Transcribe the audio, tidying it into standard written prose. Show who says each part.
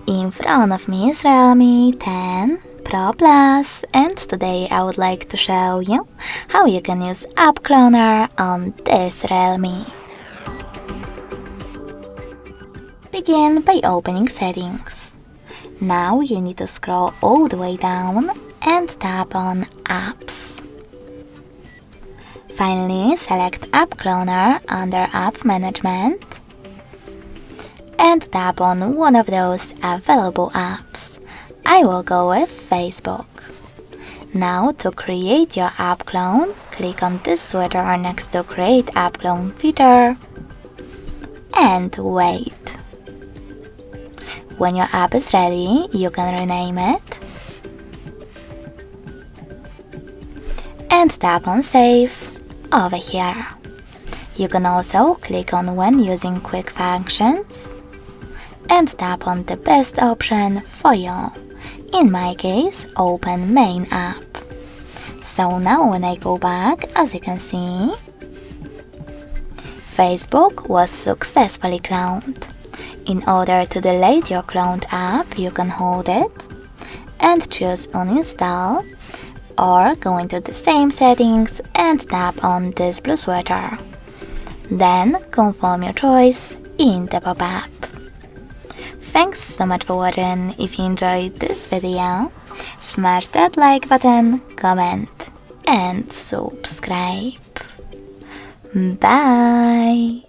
Speaker 1: In front of me is Realme 10 Pro Plus, and today I would like to show you how you can use App Cloner on this Realme. Begin by opening Settings. Now you need to scroll all the way down and tap on Apps. Finally, select App Cloner under App Management and tap on one of those available apps. I will go with Facebook. Now to create your app clone, click on this sweater next to Create App Clone feature and wait. When your app is ready, you can rename it and tap on Save over here. You can also click on When using quick functions and tap on the best option for you. In my case, Open Main App. So now when I go back, as you can see, Facebook was successfully cloned. In order to delete your cloned app, you can hold it and choose Uninstall, or go into the same settings and tap on this blue sweater. Then confirm your choice in the pop-up. Thanks so much for watching. If you enjoyed this video, smash that like button, comment and subscribe. Bye!